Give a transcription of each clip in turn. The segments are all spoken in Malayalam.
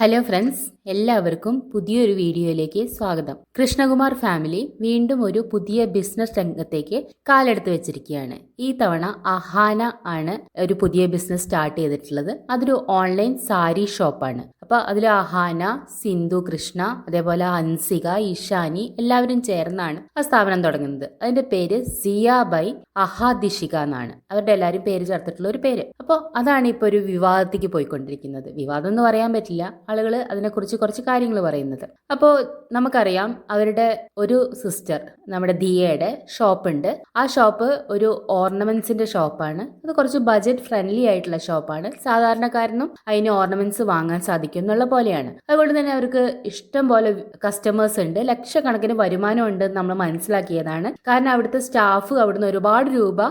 ഹലോ ഫ്രണ്ട്സ്, എല്ലാവർക്കും പുതിയൊരു വീഡിയോയിലേക്ക് സ്വാഗതം. കൃഷ്ണകുമാർ ഫാമിലി വീണ്ടും ഒരു പുതിയ ബിസിനസ് രംഗത്തേക്ക് കാലെടുത്ത് വെച്ചിരിക്കുകയാണ്. ഈ തവണ അഹാന ആണ് ഒരു പുതിയ ബിസിനസ് സ്റ്റാർട്ട് ചെയ്തിട്ടുള്ളത്. അതൊരു ഓൺലൈൻ സാരി ഷോപ്പാണ്. അപ്പോൾ അതിൽ അഹാന, സിന്ധു കൃഷ്ണ, അതേപോലെ അൻസിക, ഇഷാനി എല്ലാവരും ചേർന്നാണ് ആ സ്ഥാപനം തുടങ്ങുന്നത്. അതിന്റെ പേര് സിയ ബൈ അഹാദിഷിക എന്നാണ്. അവരുടെ എല്ലാവരും പേര് ചേർത്തിട്ടുള്ള ഒരു പേര്. അപ്പോൾ അതാണ് ഇപ്പോൾ ഒരു വിവാദത്തേക്ക് പോയിക്കൊണ്ടിരിക്കുന്നത്. വിവാദം എന്ന് പറയാൻ പറ്റില്ല, ആളുകൾ അതിനെക്കുറിച്ച് കുറച്ച് കാര്യങ്ങൾ പറയുന്നത്. അപ്പോൾ നമുക്കറിയാം, അവരുടെ ഒരു സിസ്റ്റർ നമ്മുടെ ദിയയുടെ ഷോപ്പുണ്ട്. ആ ഷോപ്പ് ഒരു ഓർണമെന്റ്സിന്റെ ഷോപ്പാണ്. അത് കുറച്ച് ബജറ്റ് ഫ്രണ്ട്ലി ആയിട്ടുള്ള ഷോപ്പാണ്. സാധാരണക്കാരനും അതിന് ഓർണമെന്റ്സ് വാങ്ങാൻ സാധിക്കും എന്നുള്ള പോലെയാണ്. അതുകൊണ്ട് തന്നെ അവർക്ക് ഇഷ്ടം പോലെ കസ്റ്റമേഴ്സ് ഉണ്ട്, ലക്ഷക്കണക്കിന് വരുമാനം ഉണ്ട് നമ്മൾ മനസ്സിലാക്കിയതാണ്. കാരണം അവിടുത്തെ സ്റ്റാഫ് അവിടുന്ന് ഒരുപാട് രൂപ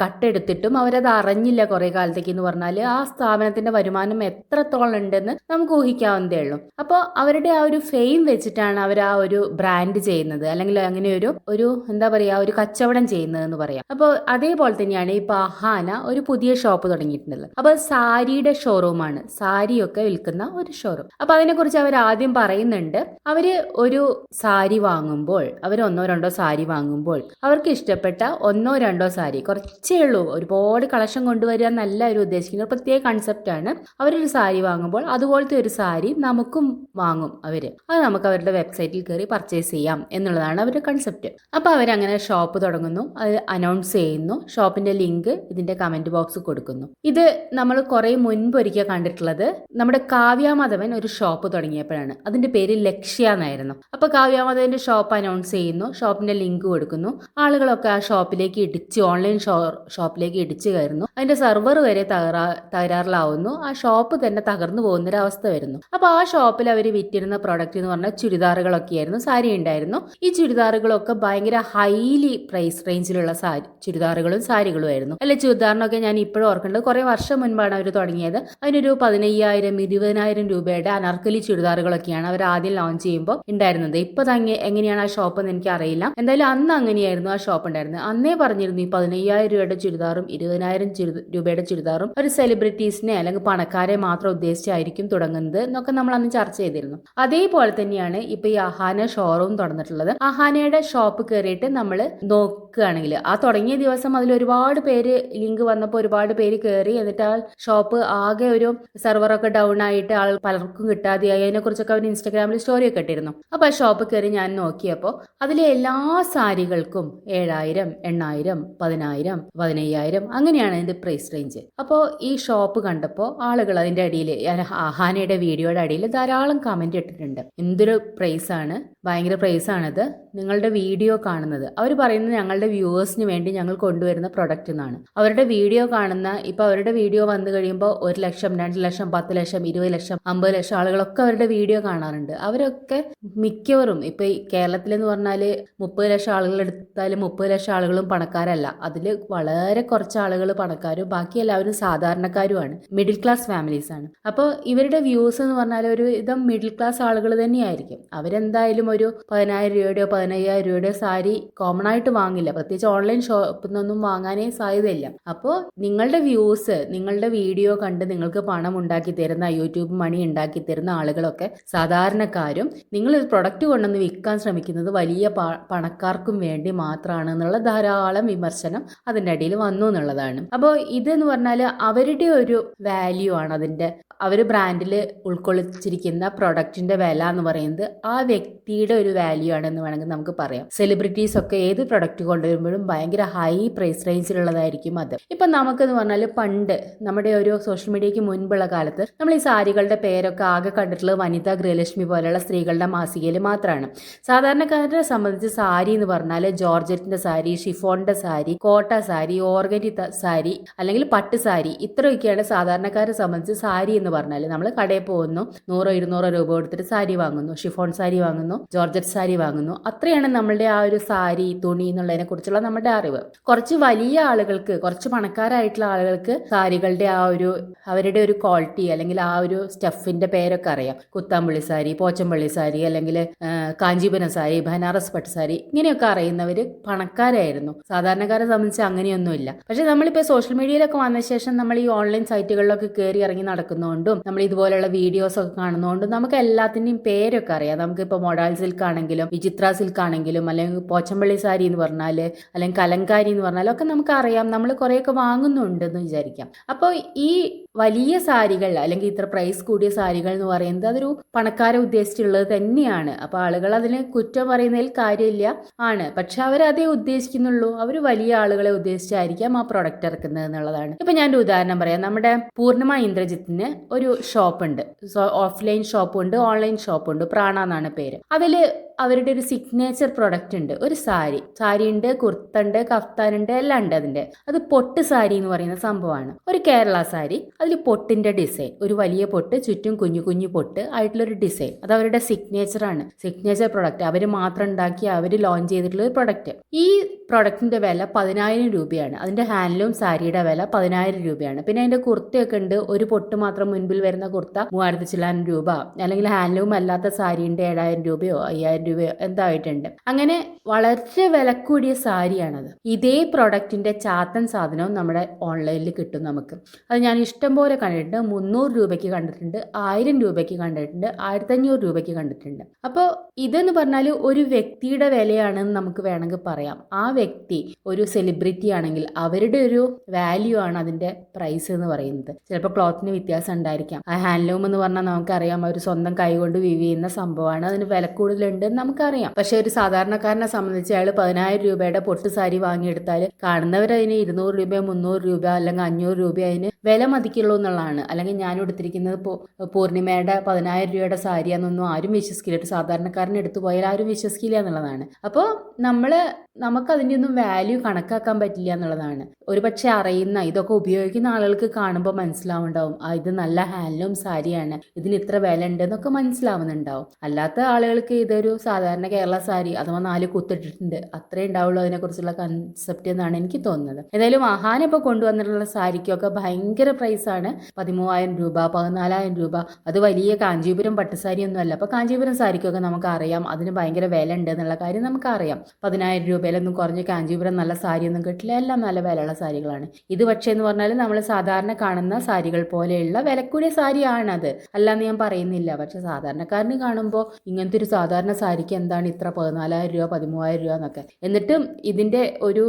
കട്ടെടുത്തിട്ടും അവരത് അറിഞ്ഞില്ല കുറെ കാലത്തേക്ക് എന്ന് പറഞ്ഞാൽ ആ സ്ഥാപനത്തിന്റെ വരുമാനം എത്രത്തോളം ഉണ്ടെന്ന് നമുക്ക് ഊഹിക്കാവുന്നതേ ഉള്ളൂ. അപ്പോൾ അവരുടെ ആ ഒരു ഫെയിം വെച്ചിട്ടാണ് അവർ ആ ഒരു ബ്രാൻഡ് ചെയ്യുന്നത്, അല്ലെങ്കിൽ അങ്ങനെ ഒരു എന്താ പറയാ, ഒരു കച്ചവടം ചെയ്യുന്നതെന്ന് പറയാം. അപ്പോൾ അതേപോലെ തന്നെയാണ് ഇപ്പൊ അഹാന ഒരു പുതിയ ഷോപ്പ് തുടങ്ങിയിട്ടുള്ളത്. അപ്പോൾ സാരിയുടെ ഷോറൂമാണ്, സാരിയൊക്കെ വിൽക്കുന്ന ഒരു ഷോറൂം. അപ്പൊ അതിനെക്കുറിച്ച് അവർ ആദ്യം പറയുന്നുണ്ട്, അവര് ഒരു സാരി വാങ്ങുമ്പോൾ, അവർ ഒന്നോ രണ്ടോ സാരി വാങ്ങുമ്പോൾ അവർക്ക് ഇഷ്ടപ്പെട്ട ഒന്നോ രണ്ടോ സാരി, കുറച്ചേ ഉള്ളൂ, ഒരുപാട് കളക്ഷൻ കൊണ്ടുവരിക എന്നല്ല അവർ ഉദ്ദേശിക്കുന്നത്. ഒരു പ്രത്യേക കൺസെപ്റ്റ് ആണ്. അവരൊരു സാരി വാങ്ങുമ്പോൾ അതുപോലത്തെ ഒരു സാരി നമുക്കും വാങ്ങും അവര്. അത് നമുക്ക് അവരുടെ വെബ്സൈറ്റിൽ കയറി പർച്ചേസ് ചെയ്യാം എന്നുള്ളതാണ് അവരുടെ കൺസെപ്റ്റ്. അപ്പൊ അവരങ്ങനെ ഷോപ്പ് തുടങ്ങുന്നു, അത് അനൗൺസ് ചെയ്യുന്നു, ഷോപ്പിന്റെ ലിങ്ക് ഇതിന്റെ കമന്റ് ബോക്സ് കൊടുക്കുന്നു. ഇത് നമ്മൾ കുറെ മുൻപ് ഒരിക്കൽ കണ്ടിട്ടുള്ളത് നമ്മുടെ കാവ്യാമാധവൻ ഒരു ഷോപ്പ് തുടങ്ങിയപ്പോഴാണ്. അതിന്റെ പേര് ലക്ഷ്യ എന്നായിരുന്നു. അപ്പൊ കാവ്യാമാധവന്റെ ഷോപ്പ് അനൗൺസ് ചെയ്യുന്നു, ഷോപ്പിന്റെ ലിങ്ക് കൊടുക്കുന്നു. ആളുകളൊക്കെ ആ ഷോപ്പിലേക്ക് ഇടിച്ച്, ഓൺലൈൻ ഷോപ്പിലേക്ക് ഇടിച്ചു കയറുന്നു. അതിന്റെ സെർവർ വരെ തകരാറിലാവുന്നു. ആ ഷോപ്പ് തന്നെ തകർന്നു പോകുന്നൊരവസ്ഥ വരുന്നു. അപ്പൊ ആ ഷോപ്പിൽ അവർ വിറ്റിരുന്ന പ്രൊഡക്റ്റ് എന്ന് പറഞ്ഞാൽ ചുരിദാറുകളൊക്കെ ആയിരുന്നു, സാരി ഉണ്ടായിരുന്നു. ഈ ചുരിദാറുകളൊക്കെ ഭയങ്കര ഹൈലി പ്രൈസ് റേഞ്ചിലുള്ള ചുരിദാറുകളും സാരികളും ആയിരുന്നു. അല്ലെ, ചുരിദാറിനൊക്കെ ഞാൻ ഇപ്പോഴും ഓർക്കേണ്ടത് കുറെ വർഷം മുൻപാണ് അവർ തുടങ്ങിയത്. അതിനൊരു 15,000 20,000 രൂപയുടെ അനാർക്കലി ചുരിദാറുകളൊക്കെയാണ് അവർ ആദ്യം ലോഞ്ച് ചെയ്യുമ്പോൾ ഉണ്ടായിരുന്നത്. ഇപ്പൊ എങ്ങനെയാണ് ആ ഷോപ്പ് എന്ന് എനിക്ക് അറിയില്ല. എന്തായാലും അന്ന് അങ്ങനെയായിരുന്നു ആ ഷോപ്പ് ഉണ്ടായിരുന്നത്. അന്നേ പറഞ്ഞിരുന്നു ഈ 15,000 രൂപയുടെ ചുരിദാറും 20,000 രൂപയുടെ ചുരിദാറും ഒരു സെലിബ്രിറ്റീസിനെ അല്ലെങ്കിൽ പണക്കാരെ മാത്രം ഉദ്ദേശിച്ചായിരിക്കും തുടങ്ങുന്നത് എന്നൊക്കെ നമ്മൾ അന്ന് ചർച്ച ചെയ്തിരുന്നു. അതേപോലെ തന്നെയാണ് ഇപ്പൊ ഈ അഹാന ഷോറൂം തുറന്നിട്ടുള്ളത്. അഹാനയുടെ ഷോപ്പ് കയറിയിട്ട് നമ്മൾ നോക്കുകയാണെങ്കിൽ ആ തുടങ്ങിയ ദിവസം അതിൽ ഒരുപാട് പേര് ലിങ്ക് വന്നപ്പോൾ ഒരുപാട് പേര് കയറി. എന്നിട്ട് ആ ഷോപ്പ് ആകെ ഒരു സെർവറൊക്കെ ഡൗൺ ആയിട്ട് ആൾ പലർക്കും കിട്ടാതെയായി. അതിനെ കുറിച്ചൊക്കെ അവർ ഇൻസ്റ്റാഗ്രാമിൽ സ്റ്റോറി ഒക്കെ ഇട്ടിരുന്നു. അപ്പൊ ആ ഷോപ്പ് കയറി ഞാൻ നോക്കിയപ്പോൾ അതിലെ എല്ലാ സാരികൾക്കും 7,000, 8,000, 10,000, 15,000 അങ്ങനെയാണ് അതിന്റെ പ്രൈസ് റേഞ്ച്. അപ്പോൾ ഈ ഷോപ്പ് കണ്ടപ്പോൾ ആളുകൾ അതിന്റെ അടിയിൽ, അഹാനയുടെ വീഡിയോയുടെ അടിയിൽ ധാരാളം കമന്റ് ഇട്ടിട്ടുണ്ട്. എന്തൊരു പ്രൈസ് ആണ്, ഭയങ്കര പ്രൈസ് ആണിത്, നിങ്ങളുടെ വീഡിയോ കാണുന്നത്. അവർ പറയുന്നത് ഞങ്ങളുടെ വ്യൂവേഴ്സിന് വേണ്ടി ഞങ്ങൾ കൊണ്ടുവരുന്ന പ്രൊഡക്റ്റ് എന്നാണ്. അവരുടെ വീഡിയോ കാണുന്ന, ഇപ്പൊ അവരുടെ വീഡിയോ വന്നു കഴിയുമ്പോൾ 1 ലക്ഷം, 2 ലക്ഷം, 10 ലക്ഷം, 20 ലക്ഷം, 50 ലക്ഷം ആളുകളൊക്കെ അവരുടെ വീഡിയോ കാണാറുണ്ട്. അവരൊക്കെ മിക്കവരും ഇപ്പൊ ഈ കേരളത്തിലെന്ന് പറഞ്ഞാല് 30 ലക്ഷം ആളുകൾ എടുത്താലും 30 ലക്ഷം ആളുകളും പണക്കാരല്ല. അതിൽ വളരെ കുറച്ച് ആളുകൾ പണക്കാരും ബാക്കി എല്ലാവരും സാധാരണക്കാരുമാണ്, മിഡിൽ ക്ലാസ് ഫാമിലീസ് ആണ്. അപ്പോൾ ഇവരുടെ വ്യൂസ് എന്ന് പറഞ്ഞാൽ ഒരു വിധം മിഡിൽ ക്ലാസ് ആളുകൾ തന്നെയായിരിക്കും. അവരെന്തായാലും ഒരു 10,000 രൂപയുടെയോ 15,000 രൂപയുടെയോ സാരി കോമൺ ആയിട്ട് വാങ്ങില്ല, പ്രത്യേകിച്ച് ഓൺലൈൻ ഷോപ്പിൽ നിന്നൊന്നും വാങ്ങാനേ സാധ്യതയില്ല. അപ്പോൾ നിങ്ങളുടെ വ്യൂസ്, നിങ്ങളുടെ വീഡിയോ കണ്ട് നിങ്ങൾക്ക് പണം ഉണ്ടാക്കി തരുന്ന, യൂട്യൂബ് മണി ഉണ്ടാക്കി തരുന്ന ആളുകളൊക്കെ സാധാരണക്കാരും, നിങ്ങൾ ഒരു പ്രൊഡക്റ്റ് കൊണ്ടുവന്ന് വിൽക്കാൻ ശ്രമിക്കുന്നത് വലിയ പണക്കാർക്കും വേണ്ടി മാത്രമാണ് എന്നുള്ള ധാരാളം വിമർശനം അതിൻ്റെ അടിയിൽ വന്നു എന്നുള്ളതാണ്. അപ്പോൾ ഇതെന്ന് പറഞ്ഞാൽ അവരുടെ ഒരു വാല്യൂ ആണ്, അതിൻ്റെ അവർ ബ്രാൻഡിൽ ഉൾക്കൊള്ളിച്ചിരിക്കുന്ന പ്രൊഡക്റ്റിന്റെ വില എന്ന് പറയുന്നത് ആ വ്യക്തിയുടെ ഒരു വാല്യൂ ആണെന്ന് വേണമെങ്കിൽ നമുക്ക് പറയാം. സെലിബ്രിറ്റീസ് ഒക്കെ ഏത് പ്രൊഡക്റ്റ് കൊണ്ടുവരുമ്പോഴും ഭയങ്കര ഹൈ പ്രൈസ് റേഞ്ചിലുള്ളതായിരിക്കും അത്. ഇപ്പൊ നമുക്കെന്ന് പറഞ്ഞാൽ പണ്ട് നമ്മുടെ ഒരു സോഷ്യൽ മീഡിയയ്ക്ക് മുൻപുള്ള കാലത്ത് നമ്മൾ ഈ സാരികളുടെ പേരൊക്കെ ആകെ കണ്ടിട്ടുള്ളത് വനിതാ ഗൃഹലക്ഷ്മി പോലെയുള്ള സ്ത്രീകളുടെ മാസികയിൽ മാത്രമാണ്. സാധാരണക്കാരെ സംബന്ധിച്ച് സാരി എന്ന് പറഞ്ഞാൽ ജോർജറ്റിന്റെ സാരി, ഷിഫോണിന്റെ സാരി, കോട്ട സാരി, ഓർഗൻഡി സാരി അല്ലെങ്കിൽ പട്ട് സാരി, ഇത്രയൊക്കെയാണ് സാധാരണക്കാരെ സംബന്ധിച്ച് സാരി എന്ന് പറഞ്ഞാൽ. നമ്മൾ കടയിൽ പോകുന്നു, 100-200 രൂപ കൊടുത്തിട്ട് സാരി വാങ്ങുന്നു, ഷിഫോൺ സാരി വാങ്ങുന്നു, ജോർജറ്റ് സാരി വാങ്ങുന്നു. അത്രയാണ് നമ്മളുടെ ആ ഒരു സാരി തുണി എന്നുള്ളതിനെ കുറിച്ചുള്ള നമ്മുടെ അറിവ്. കുറച്ച് വലിയ ആളുകൾക്ക്, കുറച്ച് പണക്കാരായിട്ടുള്ള ആളുകൾക്ക് സാരികളുടെ ആ ഒരു, അവരുടെ ഒരു ക്വാളിറ്റി അല്ലെങ്കിൽ ആ ഒരു സ്റ്റഫിന്റെ പേരൊക്കെ അറിയാം. കുത്താമ്പള്ളി സാരി, പോച്ചമ്പള്ളി സാരി, അല്ലെങ്കിൽ കാഞ്ചീപുരം സാരി, ബനാറസ് പട്ട് സാരി, ഇങ്ങനെയൊക്കെ അറിയുന്നവര് പണക്കാരായിരുന്നു. സാധാരണക്കാരെ സംബന്ധിച്ച് അങ്ങനെയൊന്നുമില്ല. പക്ഷെ നമ്മളിപ്പോൾ സോഷ്യൽ മീഡിയയിലൊക്കെ വന്ന ശേഷം നമ്മൾ ഈ ഓൺലൈൻ സൈറ്റുകളിലൊക്കെ കയറി ഇറങ്ങി നടക്കുന്നതുകൊണ്ട് വായിക്കുന്നതുകൊണ്ടും നമ്മൾ ഇതുപോലുള്ള വീഡിയോസ് ഒക്കെ കാണുന്നതുകൊണ്ടും നമുക്ക് എല്ലാത്തിന്റെയും പേരൊക്കെ അറിയാം. നമുക്കിപ്പോൾ മൊഡാൾ സിൽക്ക് ആണെങ്കിലും വിചിത്ര സിൽക്ക് ആണെങ്കിലും അല്ലെങ്കിൽ പോച്ചമ്പള്ളി സാരി എന്ന് പറഞ്ഞാൽ അല്ലെങ്കിൽ കലങ്കാരി എന്ന് പറഞ്ഞാൽ ഒക്കെ നമുക്ക് അറിയാം. നമ്മൾ കുറേയൊക്കെ വാങ്ങുന്നുണ്ടെന്ന് വിചാരിക്കാം. അപ്പോൾ ഈ വലിയ സാരികൾ അല്ലെങ്കിൽ ഇത്ര പ്രൈസ് കൂടിയ സാരികൾ എന്ന് പറയുന്നത് അതൊരു പണക്കാരെ ഉദ്ദേശിച്ചുള്ളത് തന്നെയാണ്. അപ്പോൾ ആളുകൾ അതിന് കുറ്റം പറയുന്നതിൽ കാര്യമില്ല ആണ്. പക്ഷെ അവരതേ ഉദ്ദേശിക്കുന്നുള്ളൂ. അവർ വലിയ ആളുകളെ ഉദ്ദേശിച്ചായിരിക്കാം ആ പ്രൊഡക്റ്റ് ഇറക്കുന്നത് എന്നുള്ളതാണ്. ഇപ്പൊ ഞാനൊരു ഉദാഹരണം പറയാം. നമ്മുടെ പൂർണിമ ഇന്ദ്രജിത്തിന് ഒരു ഷോപ്പുണ്ട്. ഓഫ്ലൈൻ ഷോപ്പുണ്ട്, ഓൺലൈൻ ഷോപ്പുണ്ട്. പ്രാണ എന്നാണ് പേര്. അതില് അവരുടെ ഒരു സിഗ്നേച്ചർ പ്രൊഡക്റ്റ് ഉണ്ട്. ഒരു സാരി ഉണ്ട്, കുർത്തുണ്ട്, കഫ്താനുണ്ട്, എല്ലാം ഉണ്ട് അതിന്റെ. അത് പൊട്ട് സാരി എന്ന് പറയുന്ന സംഭവമാണ്. ഒരു കേരള സാരി, അതിൽ പൊട്ടിന്റെ ഡിസൈൻ, ഒരു വലിയ പൊട്ട് ചുറ്റും കുഞ്ഞു കുഞ്ഞു പൊട്ട് ആയിട്ടുള്ളൊരു ഡിസൈൻ. അത് അവരുടെ സിഗ്നേച്ചറാണ്. സിഗ്നേച്ചർ പ്രൊഡക്റ്റ് അവർ മാത്രം ഉണ്ടാക്കി അവർ ലോഞ്ച് ചെയ്തിട്ടുള്ള ഒരു പ്രൊഡക്റ്റ്. ഈ പ്രൊഡക്റ്റിന്റെ വില 10,000 രൂപയാണ്. അതിന്റെ ഹാൻഡ്ലൂം സാരിയുടെ വില 10,000 രൂപയാണ്. പിന്നെ അതിന്റെ കുർത്തയൊക്കെ ഉണ്ട്. ഒരു പൊട്ട് മാത്രം മുൻപിൽ വരുന്ന കുർത്ത 3,000 ചില്ലാനം രൂപ, അല്ലെങ്കിൽ ഹാൻഡ്ലൂം അല്ലാത്ത സാരിന്റെ 7,000 രൂപയോ 5,000 രൂപയോ എന്തായിട്ടുണ്ട്. അങ്ങനെ വളരെ വില കൂടിയ സാരിയാണത്. ഇതേ പ്രൊഡക്റ്റിന്റെ ചാത്തൻ സാധനവും നമ്മുടെ ഓൺലൈനിൽ കിട്ടും നമുക്ക്. അത് ഞാൻ ഇഷ്ടം പോലെ കണ്ടിട്ടുണ്ട്. 300 രൂപയ്ക്ക് കണ്ടിട്ടുണ്ട്, 1000 രൂപയ്ക്ക് കണ്ടിട്ടുണ്ട്, 1,500 രൂപയ്ക്ക് കണ്ടിട്ടുണ്ട്. അപ്പോൾ ഇതെന്ന് പറഞ്ഞാൽ ഒരു വ്യക്തിയുടെ വിലയാണെന്ന് നമുക്ക് വേണമെങ്കിൽ പറയാം. ആ വ്യക്തി ഒരു സെലിബ്രിറ്റി ആണെങ്കിൽ അവരുടെ ഒരു വാല്യൂ ആണ് അതിന്റെ പ്രൈസ് എന്ന് പറയുന്നത്. ചിലപ്പോൾ ക്ലോത്തിന് വ്യത്യാസം ഉണ്ടായിരിക്കാം. ആ ഹാൻഡ്ലൂം എന്ന് പറഞ്ഞാൽ നമുക്കറിയാം അവർ സ്വന്തം കൈകൊണ്ട് വിവ് ചെയ്യുന്ന സംഭവമാണ്. അതിന് വില കൂടുതലുണ്ട് നമുക്കറിയാം. പക്ഷെ ഒരു സാധാരണക്കാരനെ സംബന്ധിച്ച് അയാൾ 10,000 രൂപയുടെ പൊട്ട് സാരി വാങ്ങിയെടുത്താൽ കാണുന്നവർ അതിന് 200 രൂപ 300 രൂപ അല്ലെങ്കിൽ 500 രൂപ അതിന് വില മതിക്കുള്ളൂ എന്നുള്ളതാണ്. അല്ലെങ്കിൽ ഞാൻ എടുത്തിരിക്കുന്നത് പൂർണിമയുടെ 10,000 രൂപയുടെ സാരിയാണെന്നൊന്നും ആരും വിശ്വസിക്കില്ല. ഒരു സാധാരണക്കാരനെ എടുത്തു പോയാൽ ആരും വിശ്വസിക്കില്ല എന്നുള്ളതാണ്. അപ്പോൾ നമുക്ക് അതിൻ്റെ ഒന്നും വാല്യൂ കണക്കാക്കാൻ പറ്റില്ല എന്നുള്ളതാണ്. ഒരു പക്ഷെ അറിയുന്ന ഇതൊക്കെ ഉപയോഗിക്കുന്ന ആളുകൾക്ക് കാണുമ്പോൾ മനസ്സിലാവുന്നുണ്ടാവും, ഇത് നല്ല ഹാൻഡ്ലൂം സാരിയാണ്, ഇതിന് ഇത്ര വില ഉണ്ട് എന്നൊക്കെ മനസ്സിലാവുന്നുണ്ടാവും. അല്ലാത്ത ആളുകൾക്ക് ഇതൊരു സാധാരണ കേരള സാരി അഥവാ 4 കുത്തിട്ടിട്ടുണ്ട് അത്രേ ഉണ്ടാവുള്ളൂ അതിനെക്കുറിച്ചുള്ള കൺസെപ്റ്റ് എന്നാണ് എനിക്ക് തോന്നുന്നത്. ഏതായാലും അഹാന ഇപ്പോൾ കൊണ്ടുവന്നിട്ടുള്ള സാരിക്കൊക്കെ ഭയങ്കര പ്രൈസാണ്. 13,000 രൂപ 14,000 രൂപ. അത് വലിയ കാഞ്ചീപുരം പട്ടുസാരി ഒന്നും അല്ല. അപ്പോൾ കാഞ്ചീപുരം സാരിക്കൊക്കെ നമുക്ക് അറിയാം അതിന് ഭയങ്കര വില ഉണ്ട് എന്നുള്ള കാര്യം നമുക്കറിയാം. 10,000 രൂപയിലൊന്നും കുറഞ്ഞ കാഞ്ചീപുരം നല്ല സാരിയൊന്നും കിട്ടില്ല. എല്ലാം നല്ല വിലയുള്ള സാരികളാണ്. ഇത് പക്ഷേ എന്ന് പറഞ്ഞാൽ നമ്മൾ സാധാരണ കാണുന്ന സാരികൾ പോലെയുള്ള വിലക്കൂടിയ സാരിയാണത്, അല്ലാന്ന് ഞാൻ പറയുന്നില്ല. പക്ഷെ സാധാരണക്കാരന് കാണുമ്പോൾ ഇങ്ങനത്തെ ഒരു സാധാരണ സാരിക്ക് എന്താണ് ഇത്ര 14,000 രൂപ 13,000 രൂപ എന്നൊക്കെ. എന്നിട്ടും ഇതിന്റെ ഒരു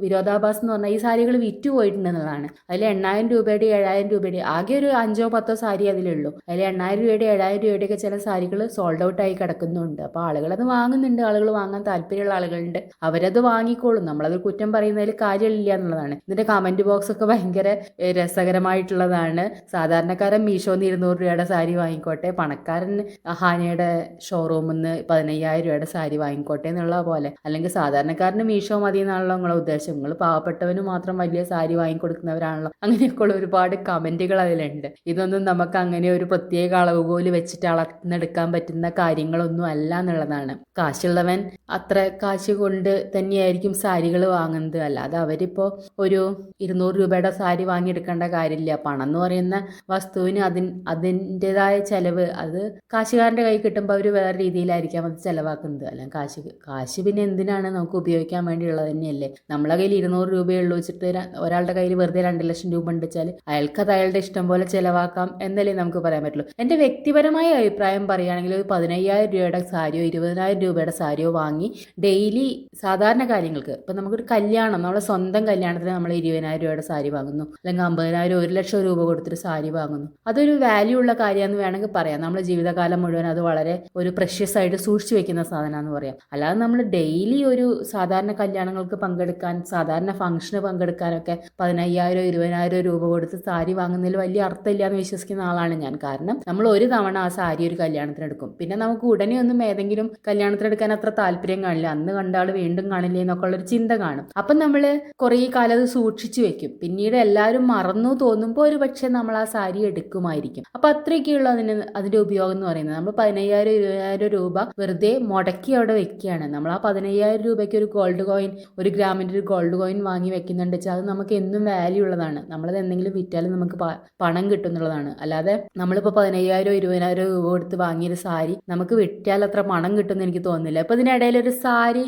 വിരോധാഭാസം എന്ന് പറഞ്ഞാൽ ഈ സാരികൾ വിറ്റു പോയിട്ടുണ്ടെന്നുള്ളതാണ്. അതിൽ 8,000 രൂപയുടെ 7,000 രൂപയുടെ ആകെ ഒരു 5-10 സാരി അതിലുള്ളൂ. അതിൽ 8,000 രൂപയുടെ 7,000 രൂപയുടെ ഒക്കെ ചില സാരികൾ സോൾഡ് ഔട്ട് ആയി കിടക്കുന്നുണ്ട്. അപ്പോൾ ആളുകൾ അത് വാങ്ങുന്നുണ്ട്. ആളുകൾ വാങ്ങാൻ താല്പര്യമുള്ള ആളുകളുണ്ട്. അവരത് വാങ്ങിക്കോളും. നമ്മളത് കുറ്റം പറയുന്നതിൽ കാര്യമില്ല എന്നുള്ളതാണ്. ഇതിന്റെ കമന്റ് ബോക്സ് ഒക്കെ ഭയങ്കര രസകരമായിട്ടുള്ളതാണ്. സാധാരണക്കാരൻ മീഷോന്ന് 200 രൂപയുടെ സാരി വാങ്ങിക്കോട്ടെ, പണക്കാരൻ ഹാനയുടെ ഷോറൂമിൽ നിന്ന് 15,000 രൂപയുടെ സാരി വാങ്ങിക്കോട്ടെ എന്നുള്ള പോലെ. അല്ലെങ്കിൽ സാധാരണക്കാരന് മീഷോ മതി എന്നാണല്ലോ നിങ്ങളെ ഉദ്ദേശം. നിങ്ങൾ പാവപ്പെട്ടവന് മാത്രം വലിയ സാരി വാങ്ങിക്കൊടുക്കുന്നവരാണല്ലോ. അങ്ങനെയൊക്കെയുള്ള ഒരുപാട് കമന്റുകൾ അതിലുണ്ട്. ഇതൊന്നും നമുക്ക് അങ്ങനെ ഒരു പ്രത്യേക അളവുകോല് വെച്ചിട്ട് അളന്നെടുക്കാൻ പറ്റുന്ന കാര്യങ്ങളൊന്നും അല്ല എന്നുള്ളതാണ്. കാശുള്ളവൻ അത്ര കാശ് കൊണ്ട് തന്നെയായിരിക്കും സാരികൾ വാങ്ങുന്നത്. അല്ലാതെ അവരിപ്പോൾ ഒരു 200 രൂപയുടെ സാരി വാങ്ങിയെടുക്കേണ്ട കാര്യമില്ല. പണം എന്ന് പറയുന്ന വസ്തുവിന് അതിൻ്റെതായ ചെലവ് അത് കാശുകാരൻ്റെ കൈ കിട്ടുമ്പോൾ അവർ വേറെ രീതിയിലായിരിക്കാം അത് ചെലവാക്കുന്നത്. അല്ലെങ്കിൽ കാശ് പിന്നെ എന്തിനാണ് നമുക്ക് ഉപയോഗിക്കാൻ വേണ്ടിയുള്ളത് തന്നെയല്ലേ. നമ്മളെ കയ്യിൽ 200 രൂപയുള്ളൂ വെച്ചിട്ട് ഒരാളുടെ കയ്യിൽ വെറുതെ 2 ലക്ഷം രൂപ ഉണ്ട് വെച്ചാൽ അയാൾക്കത് അയാളുടെ ഇഷ്ടം പോലെ ചെലവാക്കാം എന്നല്ലേ നമുക്ക് പറയാൻ പറ്റുള്ളൂ. എൻ്റെ വ്യക്തിപരമായ അഭിപ്രായം പറയുകയാണെങ്കിൽ ഒരു 15,000 രൂപയുടെ സാരിയോ 20,000 രൂപയുടെ സാരിയോ വാങ്ങി ഡെയിലി സാധാരണ കാര്യങ്ങൾക്ക്, ഇപ്പം നമുക്കൊരു കല്യാണം, നമ്മളെ സ്വന്തം കല്യാണത്തിന് നമ്മൾ 20,000 രൂപയുടെ സാരി വാങ്ങുന്നു, അല്ലെങ്കിൽ 50,000 1 ലക്ഷം രൂപ കൊടുത്തിട്ട് സാരി വാങ്ങുന്നു. അതൊരു വാല്യൂ ഉള്ള കാര്യമെന്ന് വേണമെങ്കിൽ പറയാം. നമ്മൾ ജീവിതകാലം മുഴുവൻ അത് വളരെ ഒരു പ്രഷ്യസ് ആയിട്ട് സൂക്ഷിച്ചു വെക്കുന്ന സാധനമാണെന്ന് പറയാം. അല്ലാതെ നമ്മൾ ഡെയിലി ഒരു സാധാരണ കല്യാണങ്ങൾക്ക് പങ്കെടുക്കാൻ, സാധാരണ ഫംഗ്ഷന് പങ്കെടുക്കാനൊക്കെ 15,000 20,000 രൂപ കൊടുത്ത് സാരി വാങ്ങുന്നതിൽ വലിയ അർത്ഥമില്ല എന്ന് വിശ്വസിക്കുന്ന ആളാണ് ഞാൻ. കാരണം നമ്മൾ ഒരു തവണ ആ സാരി ഒരു കല്യാണത്തിന് എടുക്കും, പിന്നെ നമുക്ക് ഉടനെ ഒന്നും ഏതെങ്കിലും കല്യാണത്തിന് എടുക്കാൻ അത്ര താല്പര്യം കാണില്ല, അന്ന് കണ്ട ആൾ വീണ്ടും കാണില്ലേ എന്നൊക്കെ ഉള്ളൊരു ചിന്ത കാണും. അപ്പം നമ്മൾ കുറേ കാലം അത് സൂക്ഷിച്ചു വെക്കും. പിന്നീട് എല്ലാവരും മറന്നു തോന്നുമ്പോൾ ഒരു പക്ഷേ നമ്മൾ ആ സാരി എടുക്കുമായിരിക്കും. അപ്പൊ അത്രയൊക്കെയുള്ള അതിന്റെ ഉപയോഗം എന്ന് പറയുന്നത്. നമ്മൾ 15,000 20,000 രൂപ വെറുതെ മുടക്കി അവിടെ വെക്കുകയാണ്. നമ്മൾ ആ 15,000 രൂപയ്ക്ക് ഒരു ഗോൾഡ് കോയിൻ, 1 ഗ്രാമിന്റെ ഒരു ഗോൾഡ് കോയിൻ വാങ്ങി വെക്കുന്നുണ്ട് വെച്ചാൽ അത് നമുക്ക് എന്നും വാല്യൂ ഉള്ളതാണ്. നമ്മളത് എന്തെങ്കിലും വിറ്റാലും നമുക്ക് പണം കിട്ടും എന്നുള്ളതാണ്. അല്ലാതെ നമ്മളിപ്പോൾ 15,000 20,000 രൂപ കൊടുത്ത് വാങ്ങിയൊരു സാരി നമുക്ക് വിറ്റാൽ അത്ര പണം കിട്ടുമെന്ന് എനിക്ക് തോന്നുന്നില്ല. അപ്പൊ ഇതിനിടയിൽ ഒരു സാരി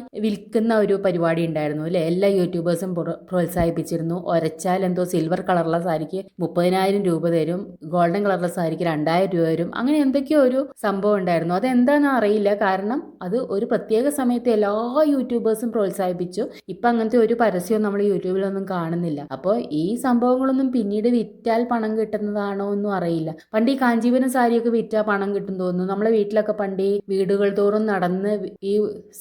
വിൽക്കുന്ന ഒരു പരിപാടി ഉണ്ടായിരുന്നു അല്ലേ, എല്ലാ യൂട്യൂബേഴ്സും പ്രോത്സാഹിപ്പിച്ചിരുന്നു. ഒരച്ചാൽ എന്തോ സിൽവർ കളറുള്ള സാരിക്ക് 30,000 രൂപ തരും, ഗോൾഡൻ കളറുള്ള സാരിക്ക് 2,000 രൂപ തരും, അങ്ങനെ എന്തൊക്കെയോ ഒരു സംഭവം ഉണ്ടായിരുന്നു. അതെന്താണെന്ന് അറിയില്ല, കാരണം അത് ഒരു പ്രത്യേക സമയത്ത് എല്ലാ യൂട്യൂബേഴ്സും പ്രോത്സാഹിപ്പിച്ചു. ഇപ്പം അങ്ങനത്തെ ഒരു പരസ്യവും നമ്മൾ യൂട്യൂബിലൊന്നും കാണുന്നില്ല. അപ്പോൾ ഈ സംഭവങ്ങളൊന്നും പിന്നീട് വിറ്റാൽ പണം കിട്ടുന്നതാണോ ഒന്നും അറിയില്ല. പണ്ട് ഈ കാഞ്ചീപുരം സാരിയൊക്കെ വിറ്റാൽ പണം കിട്ടും തോന്നുന്നു. നമ്മളെ വീട്ടിലൊക്കെ പണ്ട് ഈ വീടുകൾ തോറും നടന്ന് ഈ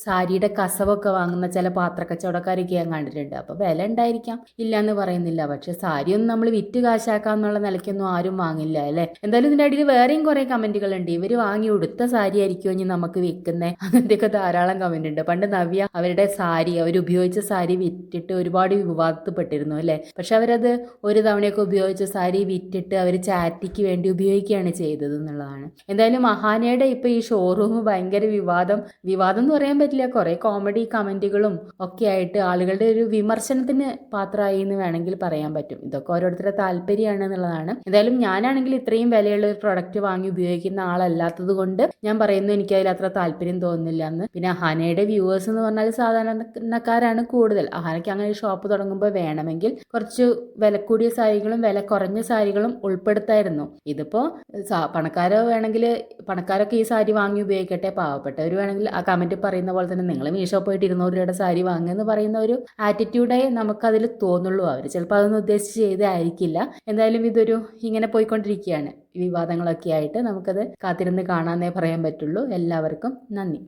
സാരിയുടെ കസവൊക്കെ വാങ്ങുന്ന ചില പാത്രക്കച്ചവടക്കാരൊക്കെ ഞാൻ കണ്ടിട്ടുണ്ട്. അപ്പോൾ വില ഉണ്ടായിരിക്കാം, ഇല്ല എന്ന് പറയുന്നില്ല. പക്ഷെ സാരിയൊന്നും നമ്മൾ വിറ്റ് കാശാക്കാന്നുള്ള നിലയ്ക്കൊന്നും ആരും വാങ്ങില്ല അല്ലേ. എന്തായാലും ഇതിന്റെ അടിയിൽ വേറെയും കുറെ കമന്റുകൾ ഉണ്ട്. ഇവര് വാങ്ങി ഉടുത്ത സാരി ആയിരിക്കും ഇനി നമുക്ക് വിൽക്കുന്നേ, അങ്ങനത്തെയൊക്കെ ധാരാളം കമന്റ് ഉണ്ട്. പണ്ട് നവ്യ അവരുടെ സാരി, അവരുപയോഗിച്ച സാരി വിറ്റിട്ട് ഒരുപാട് വിവാദപ്പെട്ടിരുന്നു അല്ലേ. പക്ഷെ അവരത് ഒരു തവണയൊക്കെ ഉപയോഗിച്ച സാരി വിറ്റിട്ട് അവർ ചാരിറ്റിക്ക് വേണ്ടി ഉപയോഗിക്കുകയാണ് ചെയ്തത് എന്നുള്ളതാണ്. എന്തായാലും അഹാനയുടെ ഇപ്പൊ ഈ ഷോറൂം ഭയങ്കര വിവാദം എന്ന് പറയാൻ പറ്റില്ല, കുറെ കോമഡി കമന്റുകളും ഒക്കെ ആയിട്ട് ആളുകളുടെ ഒരു വിമർശനത്തിന് പാത്രമായി എന്ന് വേണമെങ്കിൽ പറയാൻ പറ്റും. ഇതൊക്കെ ഓരോരുത്തരുടെ താല്പര്യമാണ് എന്നുള്ളതാണ്. എന്തായാലും ഞാനാണെങ്കിൽ ഇത്രയും വിലയുള്ള ഒരു പ്രൊഡക്റ്റ് വാങ്ങി ഉപയോഗിക്കുന്ന ആളല്ലാത്തത് കൊണ്ട് ഞാൻ പറയുന്നു, എനിക്ക് അതിൽ അത്ര താല്പര്യം തോന്നുന്നില്ല എന്ന്. പിന്നെ അഹാനയുടെ വ്യൂവേഴ്സ് എന്ന് പറഞ്ഞാൽ സാധാരണക്കാരാണ് കൂടുതൽ. അഹാനയ്ക്ക് അങ്ങനെ ഒരു ഷോപ്പ് തുടങ്ങുമ്പോൾ വേണമെങ്കിൽ കുറച്ച് വില കൂടിയ സാരികളും വില കുറഞ്ഞ സാരികളും ഉൾപ്പെടുത്തായിരുന്നു. ഇതിപ്പോ പണക്കാരൊക്കെ ഈ സാരി വാങ്ങി ഉപയോഗിക്കട്ടെ, പാവപ്പെട്ടവർ വേണമെങ്കിൽ ആ കമന്റ് പറയുന്ന പോലെ തന്നെ നിങ്ങൾ മീഷോ പോയിട്ട് 200 രൂപയുടെ സാരി വാങ്ങുമെന്ന് പറയുന്ന ഒരു ആറ്റിറ്റ്യൂഡേ നമുക്കതിൽ തോന്നുള്ളൂ. അവർ ചിലപ്പോൾ അതൊന്നും ഉദ്ദേശിച്ച് ചെയ്തായിരിക്കില്ല. എന്തായാലും ഇതൊരു ഇങ്ങനെ പോയിക്കൊണ്ടിരിക്കുകയാണ്. വിവാദങ്ങളൊക്കെ ആയിട്ട് നമുക്കത് കാത്തിരുന്ന് കാണാനേ പറയാൻ പറ്റുള്ളൂ. എല്ലാവർക്കും നന്ദി.